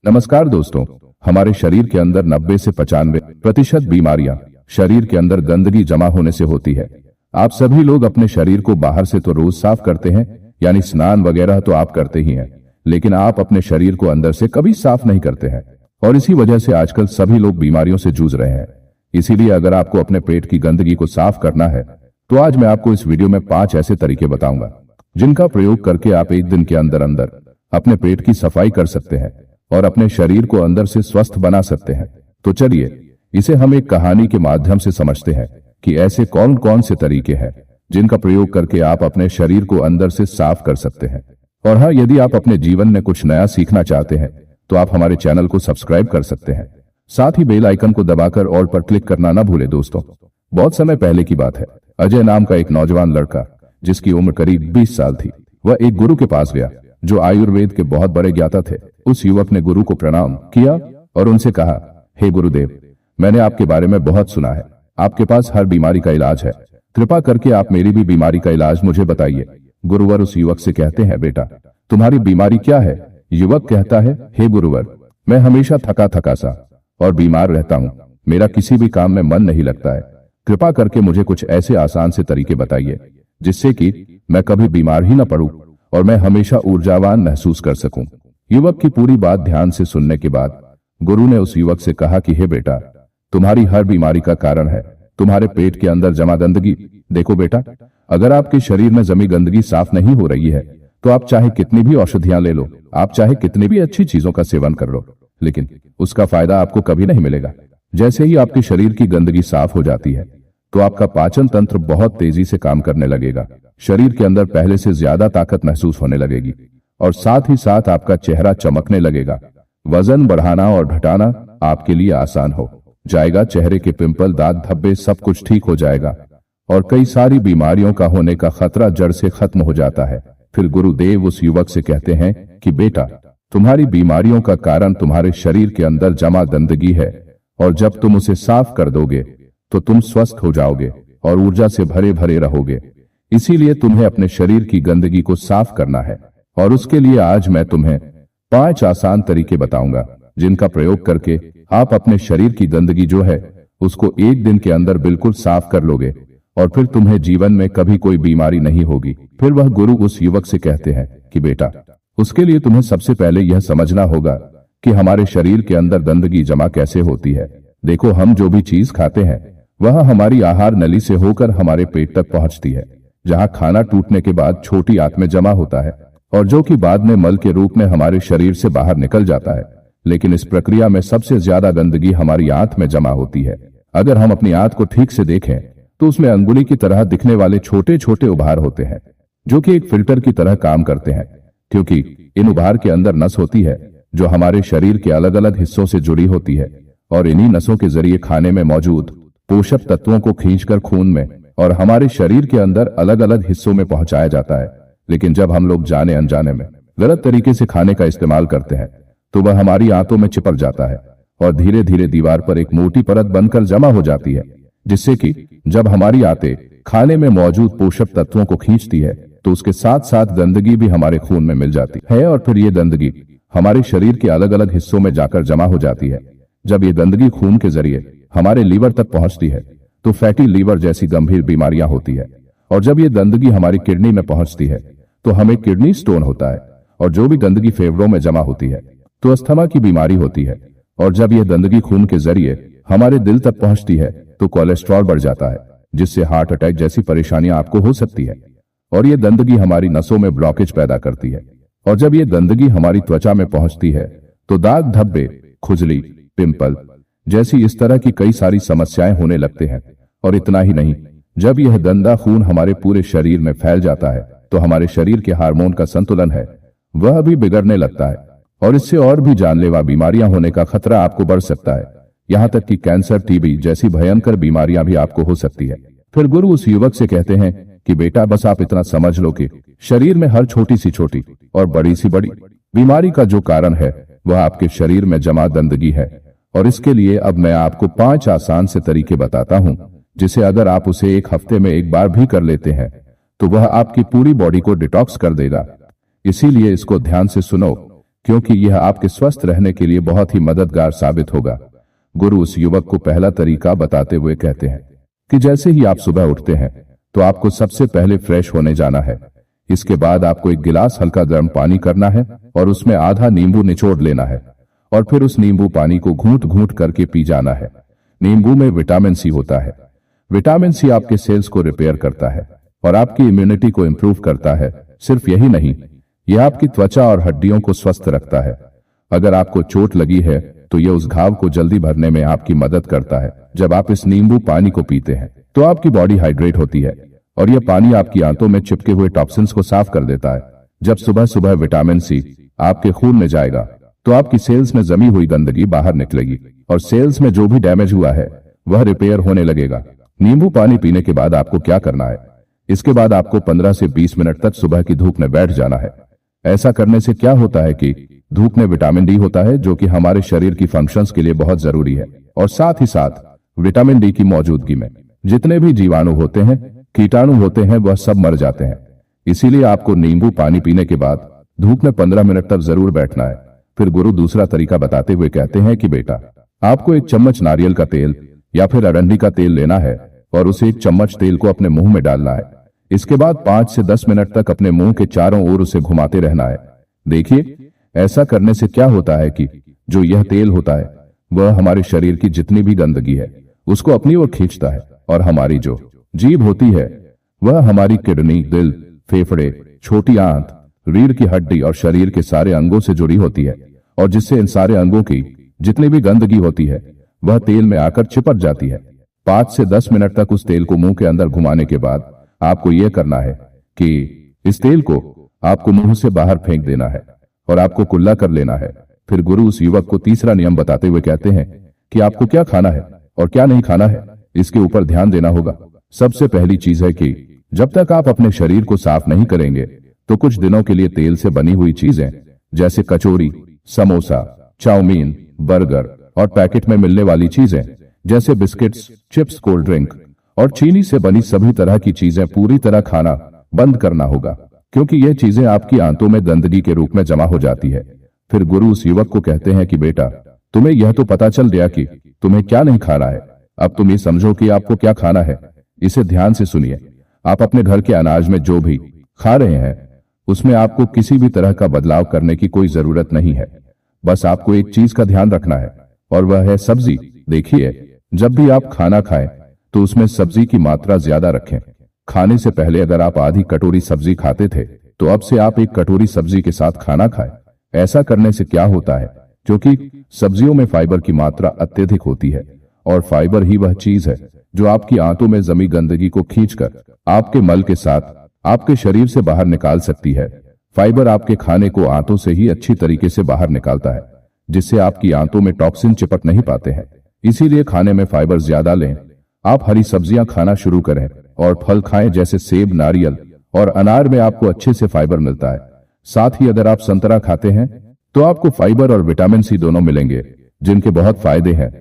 नमस्कार दोस्तों। हमारे शरीर के अंदर 90 से 95% बीमारियां शरीर के अंदर गंदगी जमा होने से होती है। आप सभी लोग अपने शरीर को बाहर से तो रोज साफ करते हैं, यानी स्नान वगैरह तो आप करते ही हैं, लेकिन आप अपने शरीर को अंदर से कभी साफ नहीं करते हैं और इसी वजह से आजकल सभी लोग बीमारियों से जूझ रहे हैं। इसीलिए अगर आपको अपने पेट की गंदगी को साफ करना है तो आज मैं आपको इस वीडियो में 5 ऐसे तरीके बताऊंगा जिनका प्रयोग करके आप एक दिन के अंदर अंदर अपने पेट की सफाई कर सकते हैं और अपने शरीर को अंदर से स्वस्थ बना सकते हैं। तो चलिए इसे हम एक कहानी के माध्यम से समझते हैं कि ऐसे कौन कौन से तरीके हैं जिनका प्रयोग करके आप अपने शरीर को अंदर से साफ कर सकते हैं। और हाँ, यदि आप अपने जीवन में कुछ नया सीखना चाहते हैं तो आप हमारे चैनल को सब्सक्राइब कर सकते हैं, साथ ही बेल आइकन को दबाकर ऑल पर क्लिक करना ना भूलें। दोस्तों, बहुत समय पहले की बात है। अजय नाम का एक नौजवान लड़का जिसकी उम्र करीब 20 साल थी, वह एक गुरु के पास गया जो आयुर्वेद के बहुत बड़े ज्ञाता थे। उस युवक ने गुरु को प्रणाम किया और उनसे कहा, हे गुरुदेव, मैंने आपके बारे में बहुत सुना है, आपके पास हर बीमारी का इलाज है, कृपा करके आप मेरी भी बीमारी का इलाज मुझे बताइए। गुरुवर उस युवक से कहते हैं, बेटा तुम्हारी बीमारी क्या है? युवक कहता है, हे गुरुवर, मैं हमेशा थका थका सा और बीमार रहता हूँ, मेरा किसी भी काम में मन नहीं लगता है, कृपा करके मुझे कुछ ऐसे आसान से तरीके बताइए जिससे कि मैं कभी बीमार ही न पड़ूं और मैं हमेशा ऊर्जावान महसूस कर सकूं। युवक की पूरी बात ध्यान से सुनने के बाद गुरु ने उस युवक से कहा कि हे बेटा, तुम्हारी हर बीमारी का कारण है तुम्हारे पेट के अंदर जमा गंदगी। देखो बेटा, अगर आपके शरीर में जमी गंदगी साफ नहीं हो रही है तो आप चाहे कितनी भी औषधियां ले लो, आप चाहे कितनी भी अच्छी चीजों का सेवन कर लो, लेकिन उसका फायदा आपको कभी नहीं मिलेगा। जैसे ही आपके शरीर की गंदगी साफ हो जाती है तो आपका पाचन तंत्र बहुत तेजी से काम करने लगेगा, शरीर के अंदर पहले से ज्यादा ताकत महसूस होने लगेगी और साथ ही साथ आपका चेहरा चमकने लगेगा। वजन बढ़ाना और घटाना आपके लिए आसान हो जाएगा, चेहरे के पिंपल, दाग, धब्बे सब कुछ ठीक हो जाएगा और कई सारी बीमारियों का होने का खतरा जड़ से खत्म हो जाता है। फिर गुरुदेव उस युवक से कहते हैं कि बेटा, तुम्हारी बीमारियों का कारण तुम्हारे शरीर के अंदर जमा गंदगी है और जब तुम उसे साफ कर दोगे तो तुम स्वस्थ हो जाओगे और ऊर्जा से भरे भरे रहोगे। इसीलिए तुम्हें अपने शरीर की गंदगी को साफ करना है और उसके लिए आज मैं तुम्हें 5 आसान तरीके बताऊंगा जिनका प्रयोग करके आप अपने शरीर की गंदगी जो है उसको एक दिन के अंदर बिल्कुल साफ कर लोगे और फिर तुम्हें जीवन में कभी कोई बीमारी नहीं होगी। फिर वह गुरु उस युवक से कहते हैं कि बेटा, उसके लिए तुम्हें सबसे पहले यह समझना होगा कि हमारे शरीर के अंदर गंदगी जमा कैसे होती है। देखो, हम जो भी चीज खाते हैं वह हमारी आहार नली से होकर हमारे पेट तक पहुंचती है, जहां खाना टूटने के बाद छोटी आंत में जमा होता है और जो कि बाद में मल के रूप में हमारे शरीर से बाहर निकल जाता है। लेकिन इस प्रक्रिया में सबसे ज्यादा गंदगी हमारी आंत में जमा होती है। अगर हम अपनी आंत को ठीक से देखें तो उसमें अंगुली की तरह दिखने वाले छोटे छोटे उभार होते हैं जो कि एक फिल्टर की तरह काम करते हैं, क्योंकि इन उभार के अंदर नस होती है जो हमारे शरीर के अलग अलग हिस्सों से जुड़ी होती है और इन्हीं नसों के जरिए खाने में मौजूद पोषक तत्वों को खींचकर खून में और हमारे शरीर के अंदर अलग अलग हिस्सों में पहुंचाया जाता है। लेकिन जब हम लोग जाने अनजाने में गलत तरीके से खाने का इस्तेमाल करते हैं तो वह हमारी आंतों में चिपक जाता है और धीरे धीरे दीवार पर एक मोटी परत बनकर जमा हो जाती है, जिससे कि जब हमारी आंतें खाने में मौजूद पोषक तत्वों को खींचती है तो उसके साथ साथ गंदगी भी हमारे खून में मिल जाती है और फिर ये गंदगी हमारे शरीर के अलग अलग हिस्सों में जाकर जमा हो जाती है। जब ये गंदगी खून के जरिए हमारे लीवर तक पहुंचती है तो फैटी लीवर जैसी गंभीर बीमारियां होती है और जब ये गंदगी हमारी किडनी में पहुंचती है तो हमें किडनी स्टोन होता है और जो भी गंदगी फेफड़ों में जमा होती है तो अस्थमा की बीमारी होती है और जब यह गंदगी खून के जरिए हमारे दिल तक पहुंचती है तो कोलेस्ट्रॉल बढ़ जाता है, जिससे हार्ट अटैक जैसी परेशानियां आपको हो सकती है और ये गंदगी हमारी नसों में ब्लॉकेज पैदा करती है और जब ये गंदगी हमारी त्वचा में पहुंचती है तो दाग, धब्बे, खुजली, पिंपल जैसी इस तरह की कई सारी समस्याएं होने लगते हैं। और इतना ही नहीं, जब यह गंदा खून हमारे पूरे शरीर में फैल जाता है तो हमारे शरीर के हार्मोन का संतुलन है वह भी बिगड़ने लगता है और इससे और भी जानलेवा बीमारियां होने का खतरा आपको बढ़ सकता है, यहां तक कि कैंसर, टीबी जैसी भयंकर बीमारियां भी आपको हो सकती है। फिर गुरु उस युवक से कहते हैं कि बेटा, बस आप इतना समझ लो कि शरीर में हर छोटी सी छोटी और बड़ी सी बड़ी बीमारी का जो कारण है वह आपके शरीर में जमा गंदगी है और इसके लिए अब मैं आपको 5 आसान से तरीके बताता हूं जिसे अगर आप उसे एक हफ्ते में एक बार भी कर लेते हैं तो वह आपकी पूरी बॉडी को डिटॉक्स कर देगा। इसीलिए इसको ध्यान से सुनो क्योंकि यह आपके स्वस्थ रहने के लिए बहुत ही मददगार साबित होगा। गुरु उस युवक को पहला तरीका बताते हुए कहते हैं कि जैसे ही आप सुबह उठते हैं तो आपको सबसे पहले फ्रेश होने जाना है। इसके बाद आपको एक गिलास हल्का गर्म पानी करना है और उसमें आधा नींबू निचोड़ लेना है और फिर उस नींबू पानी को घूंट घूंट करके पी जाना है। नींबू में विटामिन सी होता है। विटामिन सी आपके सेल्स को रिपेयर करता है और आपकी इम्यूनिटी को इंप्रूव करता है। सिर्फ यही नहीं, यह आपकी त्वचा और हड्डियों को स्वस्थ रखता है। अगर आपको चोट लगी है तो यह उस घाव को जल्दी भरने में आपकी मदद करता है। जब आप इस नींबू पानी को पीते हैं तो आपकी बॉडी हाइड्रेट होती है और यह पानी आपकी आंतों में चिपके हुए टॉक्सिन्स को साफ कर देता है। जब सुबह सुबह विटामिन सी आपके खून में जाएगा तो आपकी सेल्स में जमी हुई गंदगी बाहर निकलेगी और सेल्स में जो भी डैमेज हुआ है वह रिपेयर होने लगेगा। नींबू पानी पीने के बाद आपको क्या करना है? इसके बाद आपको 15 से 20 मिनट तक सुबह की धूप में बैठ जाना है। ऐसा करने से क्या होता है कि धूप में विटामिन डी होता है जो कि हमारे शरीर की फंक्शंस के लिए बहुत जरूरी है और साथ ही साथ विटामिन डी की मौजूदगी में जितने भी जीवाणु होते हैं, कीटाणु होते हैं, वह सब मर जाते हैं। इसीलिए आपको नींबू पानी पीने के बाद धूप में 15 मिनट तक जरूर बैठना है। फिर गुरु दूसरा तरीका बताते हुए कहते हैं कि बेटा, आपको 1 चम्मच नारियल का तेल या फिर अरंडी का तेल लेना है और उसे 1 चम्मच तेल को अपने मुंह में डालना है। इसके बाद 5 से 10 मिनट तक अपने मुंह के चारों ओर उसे घुमाते रहना है। देखिए, ऐसा करने से क्या होता है कि जो यह तेल होता है वह हमारे शरीर की जितनी भी गंदगी है उसको अपनी ओर खींचता है और हमारी जो जीभ होती है वह हमारी किडनी, दिल, फेफड़े, छोटी आंत, रीढ़ की हड्डी और शरीर के सारे अंगों से जुड़ी होती है और जिससे इन सारे अंगों की जितनी भी गंदगी होती है वह तेल में आकर चिपक जाती है। 5 से 10 मिनट तक उस तेल को मुंह के अंदर घुमाने के बाद आपको यह करना है कि इस तेल को आपको मुंह से बाहर फेंक देना है और आपको कुल्ला कर लेना है। फिर गुरु उस युवक को तीसरा नियम बताते हुए कहते हैं कि आपको क्या खाना है और क्या नहीं खाना है, इसके ऊपर ध्यान देना होगा। सबसे पहली चीज है कि जब तक आप अपने शरीर को साफ नहीं करेंगे तो कुछ दिनों के लिए तेल से बनी हुई चीजें जैसे कचौरी, समोसा, चाउमीन, बर्गर और पैकेट में मिलने वाली चीजें जैसे बिस्किट्स, चिप्स, कोल्ड ड्रिंक और चीनी से बनी सभी तरह की चीजें पूरी तरह खाना बंद करना होगा, क्योंकि यह चीजें आपकी आंतों में गंदगी के रूप में जमा हो जाती है। फिर गुरु उस युवक को कहते हैं कि बेटा, तुम्हें यह तो पता चल गया कि तुम्हें क्या नहीं खाना है। अब तुम ये समझो कि आपको क्या खाना है। इसे ध्यान से सुनिए। आप अपने घर के अनाज में जो भी खा रहे हैं उसमें आपको किसी भी तरह का बदलाव करने की कोई जरूरत नहीं है। बस आपको एक चीज का ध्यान रखना है और वह है सब्जी। देखिए, जब भी आप खाना खाएं तो उसमें सब्जी की मात्रा ज्यादा रखें। खाने से पहले अगर आप आधी कटोरी सब्जी खाते थे तो अब से आप 1 कटोरी सब्जी के साथ खाना खाएं। ऐसा करने से क्या होता है, क्योंकि सब्जियों में फाइबर की मात्रा अत्यधिक होती है और फाइबर ही वह चीज है जो आपकी आंतों में जमी गंदगी को खींचकर आपके मल के साथ आपके शरीर से बाहर निकाल सकती है। फाइबर आपके खाने को आंतों से ही अच्छी तरीके से बाहर निकालता है, जिससे आपकी आंतों में टॉक्सिन चिपक नहीं पाते हैं। इसीलिए खाने में फाइबर ज्यादा लें। आप हरी सब्जियां खाना शुरू करें और फल खाएं जैसे सेब, नारियल और अनार में आपको अच्छे से फाइबर मिलता है। साथ ही अगर आप संतरा खाते हैं तो आपको फाइबर और विटामिन सी दोनों मिलेंगे, जिनके बहुत फायदे हैं।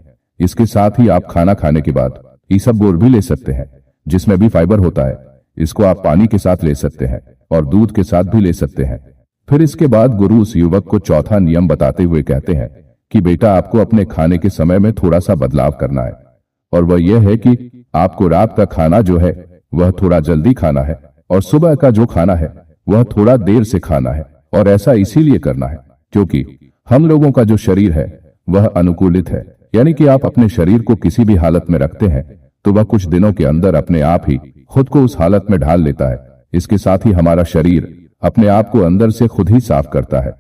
इसके साथ ही आप खाना खाने के बाद इसबगोल भी ले सकते हैं, जिसमें भी फाइबर होता है। इसको आप पानी के साथ ले सकते हैं और दूध के साथ भी ले सकते हैं। फिर इसके बाद गुरु उस युवक को चौथा नियम बताते हुए कहते हैं कि बेटा, आपको अपने खाने के समय में थोड़ा सा बदलाव करना है और वह यह है कि आपको रात का खाना जो है वह थोड़ा जल्दी खाना है और सुबह का जो खाना है वह थोड़ा देर से खाना है। और ऐसा इसीलिए करना है क्योंकि हम लोगों का जो शरीर है वह अनुकूलित है, यानी कि आप अपने शरीर को किसी भी हालत में रखते हैं तो वह कुछ दिनों के अंदर अपने आप ही खुद को उस हालत में ढाल लेता है। इसके साथ ही हमारा शरीर अपने आप को अंदर से खुद ही साफ करता है।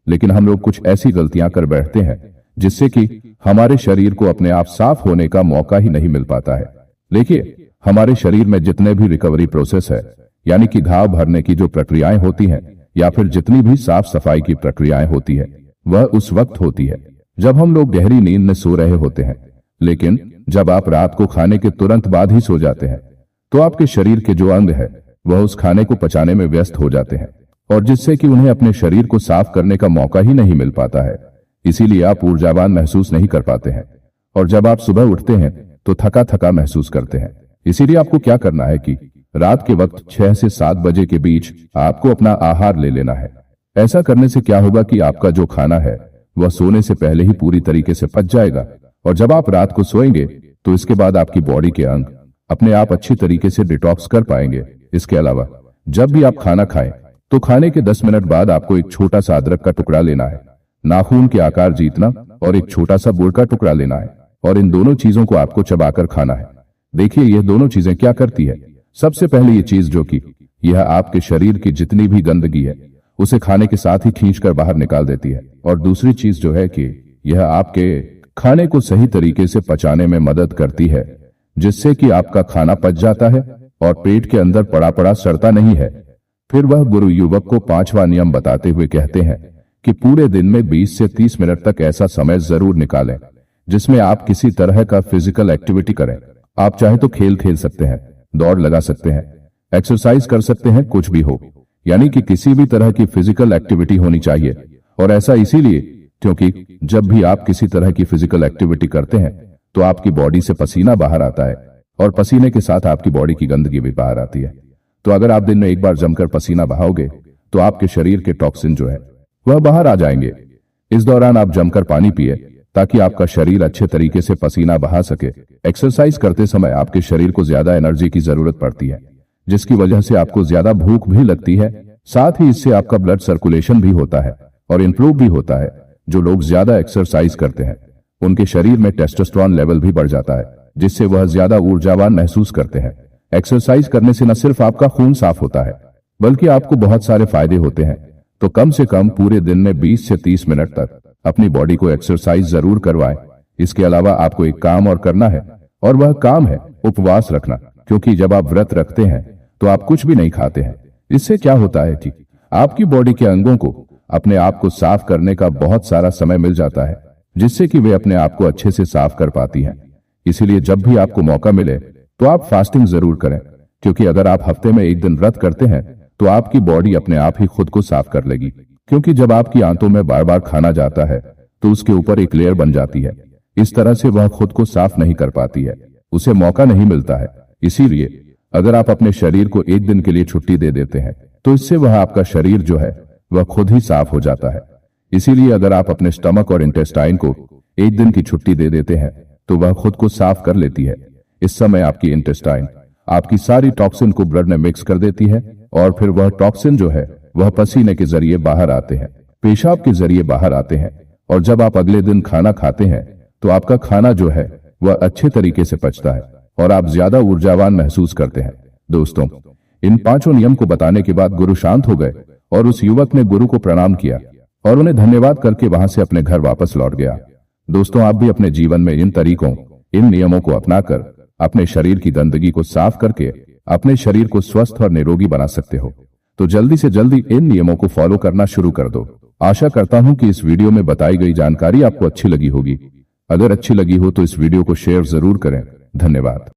लेकिन हम लोग कुछ ऐसी गलतियां कर बैठते हैं जिससे कि हमारे शरीर को अपने आप साफ होने का मौका ही नहीं मिल पाता है। देखिए, हमारे शरीर में जितने भी रिकवरी प्रोसेस है, यानी कि घाव भरने की जो प्रक्रियाएं होती हैं या फिर जितनी भी साफ सफाई की प्रक्रियाएं होती है, वह उस वक्त होती है जब हम लोग गहरी नींद में सो रहे होते हैं। लेकिन जब आप रात को खाने के तुरंत बाद ही सो जाते हैं तो आपके शरीर के जो अंग है वह उस खाने को पचाने में व्यस्त हो जाते हैं और जिससे कि उन्हें अपने शरीर को साफ करने का मौका ही नहीं मिल पाता है। इसीलिए आप ऊर्जावान महसूस नहीं कर पाते हैं और जब आप सुबह उठते हैं तो थका थका महसूस करते हैं। इसीलिए आपको क्या करना है कि रात के वक्त 6 से 7 बजे के बीच आपको अपना आहार ले लेना है। ऐसा करने से क्या होगा कि आपका जो खाना है वह सोने से पहले ही पूरी तरीके से पच जाएगा, और जब आप रात को सोएंगे तो इसके बाद आपकी बॉडी के अंग अपने आप अच्छी तरीके से डिटॉक्स कर पाएंगे। इसके अलावा जब भी आप खाना खाएं तो खाने के 10 मिनट बाद आपको एक छोटा सा अदरक का टुकड़ा लेना है, नाखून के आकार जीतना, और एक छोटा सा गुड़ का टुकड़ा लेना है, और इन दोनों चीजों को आपको चबाकर खाना है। देखिए यह दोनों चीजें क्या करती है। सबसे पहले ये चीज जो कि यह आपके शरीर की जितनी भी गंदगी है उसे खाने के साथ ही खींचकर बाहर निकाल देती है, और दूसरी चीज जो है कि यह आपके खाने को सही तरीके से पचाने में मदद करती है, जिससे कि आपका खाना पच जाता है और पेट के अंदर पड़ा पड़ा सड़ता नहीं है। फिर वह गुरु युवक को 5वां नियम बताते हुए कहते हैं कि पूरे दिन में 20 से 30 मिनट तक ऐसा समय जरूर निकालें जिसमें आप किसी तरह का फिजिकल एक्टिविटी करें। आप चाहे तो खेल खेल सकते हैं, दौड़ लगा सकते हैं, एक्सरसाइज कर सकते हैं, कुछ भी हो, यानी कि किसी भी तरह की फिजिकल एक्टिविटी होनी चाहिए। और ऐसा इसीलिए क्योंकि जब भी आप किसी तरह की फिजिकल एक्टिविटी करते हैं तो आपकी बॉडी से पसीना बाहर आता है, और पसीने के साथ आपकी बॉडी की गंदगी भी बाहर आती है। तो अगर आप दिन में एक बार जमकर पसीना बहाओगे तो आपके शरीर के टॉक्सिन जो है वह बाहर आ जाएंगे। इस दौरान आप जमकर पानी पिए ताकि आपका शरीर अच्छे तरीके से पसीना बहा सके। एक्सरसाइज करते समय आपके शरीर को ज्यादा एनर्जी की जरूरत पड़ती है, जिसकी वजह से आपको ज्यादा भूख भी लगती है। साथ ही इससे आपका ब्लड सर्कुलेशन भी होता है और इंप्रूव भी होता है। जो लोग ज्यादा एक्सरसाइज करते हैं उनके शरीर में टेस्टोस्टेरोन लेवल भी बढ़ जाता है, जिससे वह ज्यादा ऊर्जावान महसूस करते हैं। एक्सरसाइज करने से न सिर्फ आपका खून साफ होता है बल्कि आपको बहुत सारे फायदे होते हैं। तो कम से कम पूरे दिन में 20 से 30 मिनट तक अपनी बॉडी को एक्सरसाइज जरूर करवाएं। इसके अलावा आपको एक काम और करना है, और वह काम है उपवास रखना, क्योंकि जब आप व्रत रखते हैं तो आप कुछ भी नहीं खाते हैं। इससे क्या होता है कि आपकी बॉडी के अंगों को अपने आप को साफ करने का बहुत सारा समय मिल जाता है, जिससे कि वे अपने आप को अच्छे से साफ कर पाती हैं। इसीलिए जब भी आपको मौका मिले तो आप फास्टिंग जरूर करें, क्योंकि अगर आप हफ्ते में एक दिन व्रत करते हैं तो आपकी बॉडी अपने आप ही खुद को साफ कर लेगी। क्योंकि जब आपकी आंतों में बार बार खाना जाता है तो उसके ऊपर एक लेयर बन जाती है। इस तरह से वह खुद को साफ नहीं कर पाती है, उसे मौका नहीं मिलता है। इसीलिए अगर आप अपने शरीर को एक दिन के लिए छुट्टी दे देते हैं तो इससे वह आपका शरीर जो है वह खुद ही साफ हो जाता है। इसीलिए अगर आप अपने स्टमक और इंटेस्टाइन को एक दिन की छुट्टी दे देते हैं तो वह खुद को साफ कर लेती है। इस समय आपकी इंटेस्टाइन आपकी सारी टॉक्सिन को ब्लड में मिक्स कर देती है, और फिर वह टॉक्सिन जो है वह पसीने के जरिए बाहर आते हैं, पेशाब के जरिए बाहर आते हैं, और जब आप अगले दिन खाना खाते हैं तो आपका खाना जो है वह अच्छे तरीके से पचता है और आप ज्यादा ऊर्जावान महसूस करते हैं। दोस्तों, इन 5 नियम को बताने के बाद गुरु शांत हो गए और उस युवक ने गुरु को प्रणाम किया और उन्हें धन्यवाद करके वहां से अपने घर वापस लौट गया। दोस्तों, आप भी अपने जीवन में इन तरीकों, इन नियमों को अपनाकर अपने शरीर की गंदगी को साफ करके अपने शरीर को स्वस्थ और निरोगी बना सकते हो। तो जल्दी से जल्दी इन नियमों को फॉलो करना शुरू कर दो। आशा करता हूं कि इस वीडियो में बताई गई जानकारी आपको अच्छी लगी होगी। अगर अच्छी लगी हो तो इस वीडियो को शेयर जरूर करें। धन्यवाद।